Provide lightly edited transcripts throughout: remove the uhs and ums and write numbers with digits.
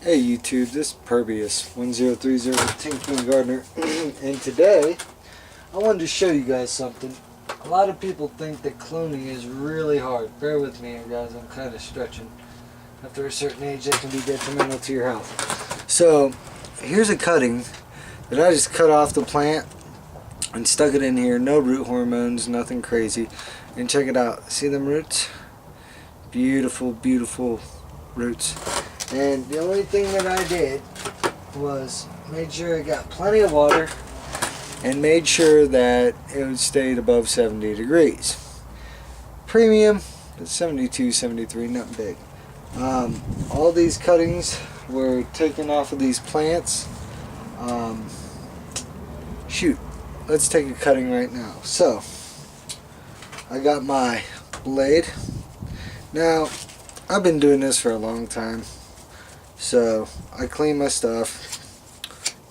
Hey YouTube, this is Pervious 1030 with Tinkling Gardener and today I wanted to show you guys something. A lot of people think that cloning is really hard. Bear with me here guys, I'm kind of stretching. After a certain age that can be detrimental to your health. So here's a cutting that I just cut off the plant and stuck it in here. No root hormones, nothing crazy. And check it out, see them roots? Beautiful, beautiful roots. And the only thing that I did was made sure it got plenty of water and made sure that it stayed above 70 degrees. Premium, 72, 73, not big. All these cuttings were taken off of these plants. Shoot, let's take a cutting right now. So, I got my blade. Now, I've been doing this for a long time. So I clean my stuff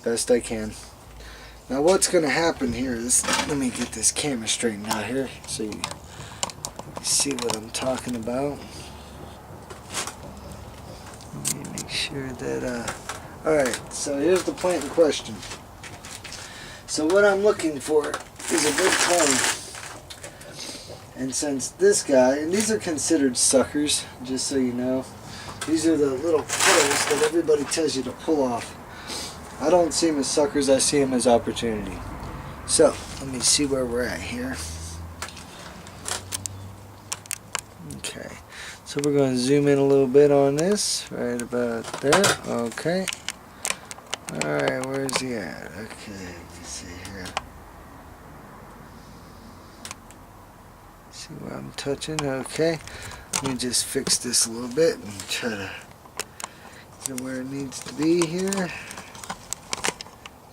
best I can. Now what's going to happen here is, let me get this camera straightened out here so you see what I'm talking about. Let me make sure that, alright, so here's the plant in question. So what I'm looking for is a good clone. And since this guy, and these are considered suckers, just so you know. These are the little petals that everybody tells you to pull off. I don't see them as suckers, I see them as opportunity. So, let me see where we're at here. Okay, so we're going to zoom in a little bit on this, right about there. Okay. Alright, where's he at? Okay, let's see here. See where I'm touching? Okay. Let me just fix this a little bit and try to get where it needs to be here.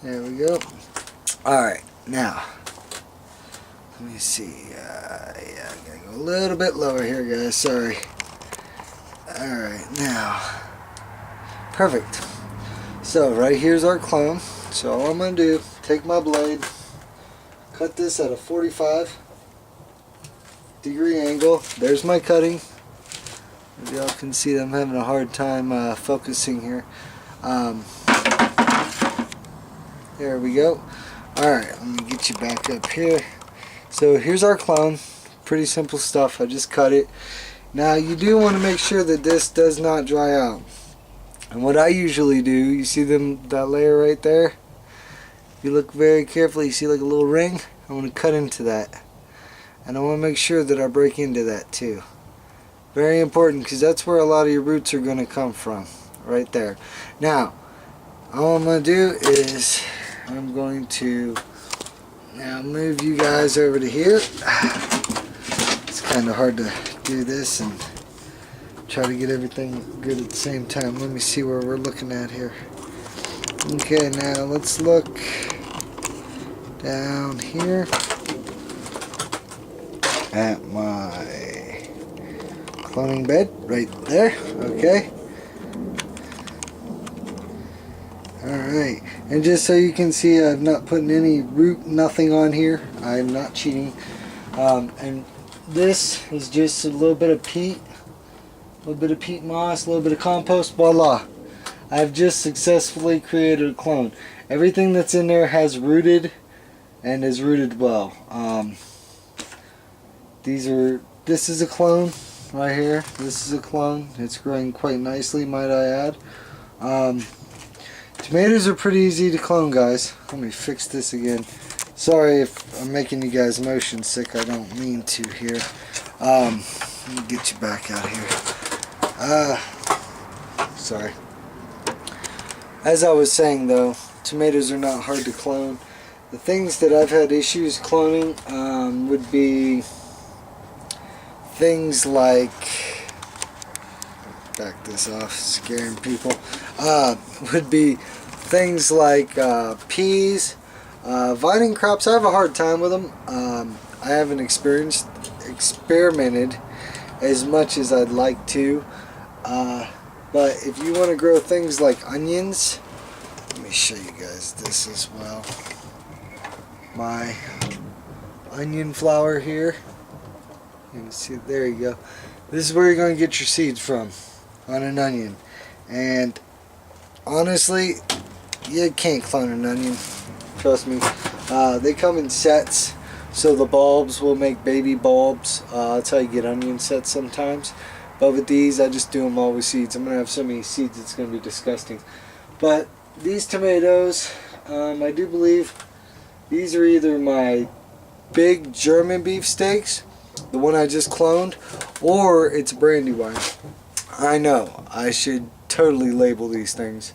There we go. Alright, now, let me see. Yeah, I gotta go a little bit lower here, guys. Sorry. Alright, now. Perfect. So, right here's our clone. So, all I'm going to do, take my blade, cut this at a 45-degree angle. There's my cutting. Y'all can see that I'm having a hard time focusing here. There we go. Alright, let me get you back up here. So here's our clone. Pretty simple stuff. I just cut it. Now you do want to make sure that this does not dry out. And what I usually do, you see that layer right there? If you look very carefully, you see like a little ring? I want to cut into that. And I want to make sure that I break into that too. Very important, because that's where a lot of your roots are going to come from, right there. Now, all I'm going to do is I'm going to now move you guys over to here. It's kind of hard to do this and try to get everything good at the same time. Let me see where we're looking at here. Okay, now let's look down here at my cloning bed right there. Okay. Alright, and just so you can see, I'm not putting any root, nothing on here. I'm not cheating. And this is just a little bit of peat, moss, a little bit of compost. Voila! I've just successfully created a clone. Everything that's in there has rooted and is rooted well. This is a clone. Right here, this is a clone. It's growing quite nicely, might I add. Tomatoes are pretty easy to clone, guys. Let me fix this again. Sorry if I'm making you guys motion sick. I don't mean to here. Let me get you back out here. Sorry. As I was saying though, tomatoes are not hard to clone. The things that I've had issues cloning would be things like, back this off, scaring people, would be things like peas, vining crops. I have a hard time with them. I haven't experimented as much as I'd like to, but if you want to grow things like onions, let me show you guys this as well. My onion flower here. You can see, there you go. This is where you're going to get your seeds from, on an onion. And honestly, you can't clone an onion. Trust me. They come in sets, so the bulbs will make baby bulbs. That's how you get onion sets sometimes. But with these, I just do them all with seeds. I'm going to have so many seeds, it's going to be disgusting. But these tomatoes, I do believe these are either my big German beef steaks, the one I just cloned, or it's Brandywine. I know, I should totally label these things.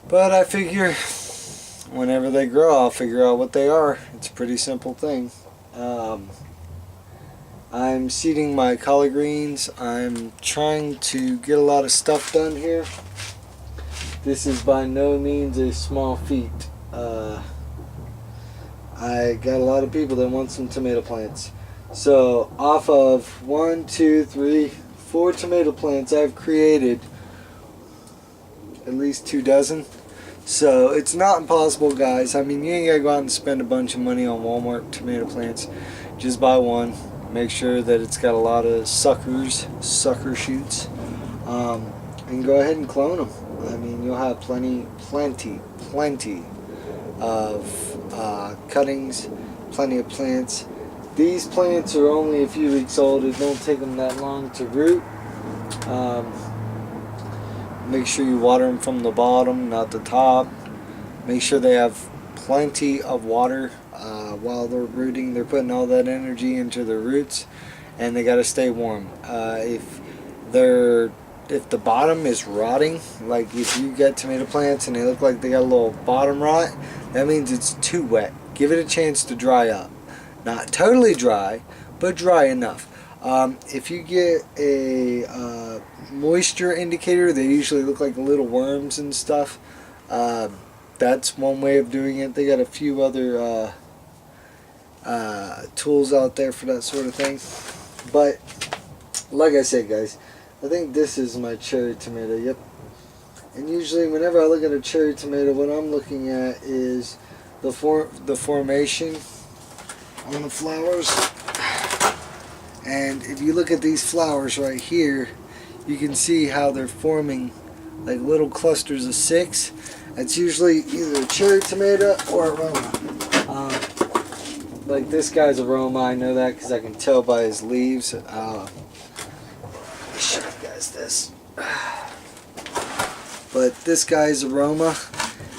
But I figure whenever they grow, I'll figure out what they are. It's a pretty simple thing. I'm seeding my collard greens. I'm trying to get a lot of stuff done here. This is by no means a small feat. I got a lot of people that want some tomato plants. So off of 1, 2, 3, 4 tomato plants, I've created at least 2 dozen. So it's not impossible, guys. I mean, you ain't gotta go out and spend a bunch of money on Walmart tomato plants. Just buy one. Make sure that it's got a lot of sucker shoots, and go ahead and clone them. I mean, you'll have plenty of cuttings, plenty of plants. These plants are only a few weeks old. It don't take them that long to root. Make sure you water them from the bottom, not the top. Make sure they have plenty of water while they're rooting. They're putting all that energy into their roots, and they got to stay warm. If the bottom is rotting, like if you get tomato plants and they look like they got a little bottom rot, that means it's too wet. Give it a chance to dry up. Not totally dry, but dry enough. If you get a moisture indicator, they usually look like little worms and stuff. That's one way of doing it. They got a few other tools out there for that sort of thing. But like I said, guys, I think this is my cherry tomato. Yep. And usually whenever I look at a cherry tomato, what I'm looking at is the formation on the flowers. And if you look at these flowers right here, you can see how they're forming like little clusters of 6. It's usually either a cherry tomato or aroma. Like this guy's aroma, I know that because I can tell by his leaves. Let me show you guys this. But this guy's aroma,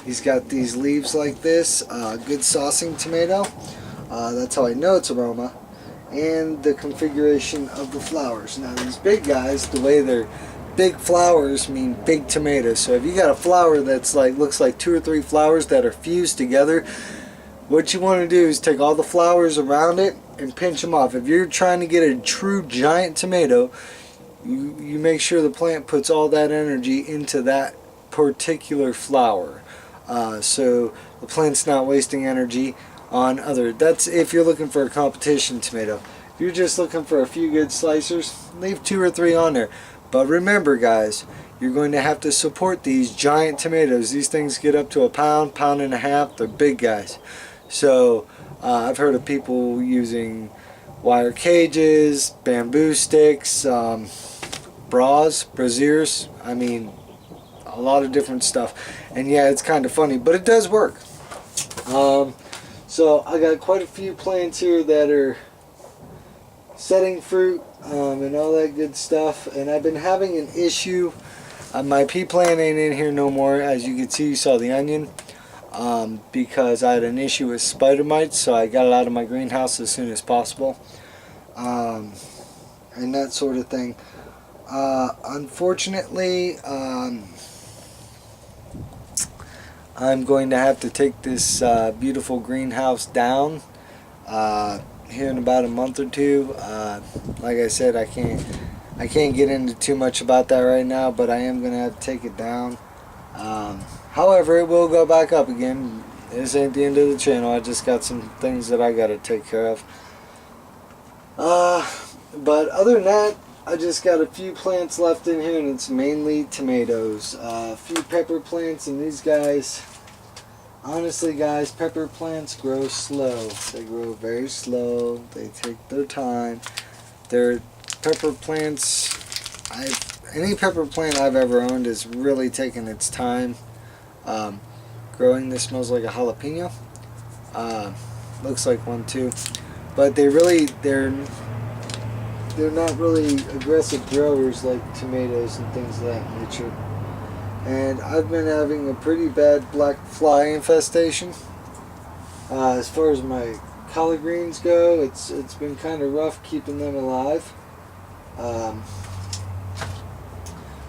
he's got these leaves like this. Good saucing tomato. That's how I know it's aroma. And the configuration of the flowers. Now these big guys, the way they're big flowers mean big tomatoes. So if you got a flower that's like looks like 2 or 3 flowers that are fused together, what you want to do is take all the flowers around it and pinch them off. If you're trying to get a true giant tomato, you make sure the plant puts all that energy into that particular flower. So the plant's not wasting energy on other. That's if you're looking for a competition tomato. If you're just looking for a few good slicers, leave 2 or 3 on there. But remember, guys, you're going to have to support these giant tomatoes. These things get up to a pound, pound and a half. They're big guys. So I've heard of people using wire cages, bamboo sticks, braziers. I mean, a lot of different stuff. And yeah, it's kind of funny, but it does work. So I got quite a few plants here that are setting fruit and all that good stuff. And I've been having an issue. My pea plant ain't in here no more. As you can see, you saw the onion. Because I had an issue with spider mites, so I got it out of my greenhouse as soon as possible. And that sort of thing. Unfortunately, I'm going to have to take this beautiful greenhouse down here in about a month or 2. Like I said, I can't get into too much about that right now, but I am going to have to take it down. However, it will go back up again. This ain't the end of the channel. I just got some things that I got to take care of. But other than that, I just got a few plants left in here, and it's mainly tomatoes. A few pepper plants, and these guys, honestly guys, pepper plants grow slow. They grow very slow. They take their time. They're pepper plants, any pepper plant I've ever owned has really taken its time growing. This smells like a jalapeno. Looks like one too, but they're not really aggressive growers like tomatoes and things of that nature. And I've been having a pretty bad black fly infestation. As far as my collard greens go, it's been kind of rough keeping them alive.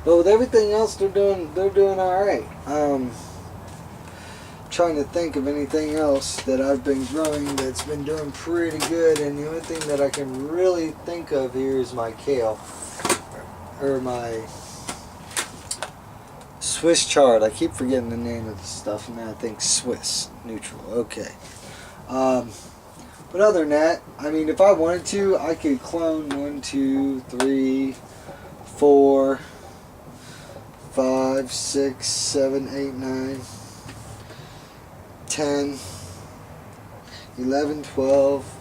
But with everything else, they're doing all right. Trying to think of anything else that I've been growing that's been doing pretty good, and the only thing that I can really think of here is my kale, or my Swiss chard. I keep forgetting the name of the stuff, and then I think Swiss neutral. Okay. But other than that, I mean, if I wanted to, I could clone 1, 2, 3, 4, 5, 6, 7, 8, 9, 10, 11, 12,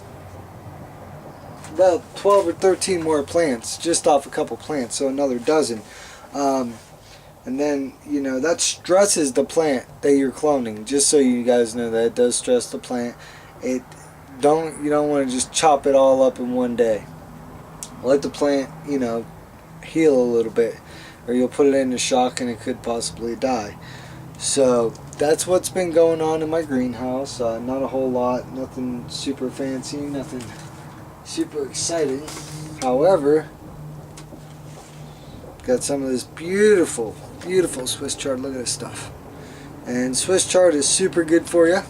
about 12 or 13 more plants just off a couple plants, so another dozen. And then, you know, that stresses the plant that you're cloning, just so you guys know that it does stress the plant. You don't want to just chop it all up in one day. Let the plant, you know, heal a little bit, or you'll put it into shock and it could possibly die. So that's what's been going on in my greenhouse. Not a whole lot, nothing super fancy, nothing super exciting. However, got some of this beautiful Swiss chard. Look at this stuff. And Swiss chard is super good for you.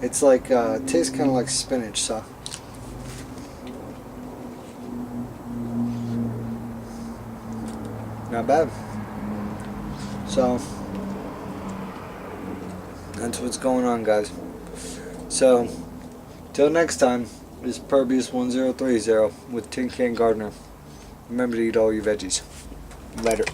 It's like, tastes kind of like spinach, so. Not bad. So, that's what's going on, guys. So, till next time, this is Pervious 1030 with Tin Can Gardener. Remember to eat all your veggies. Later.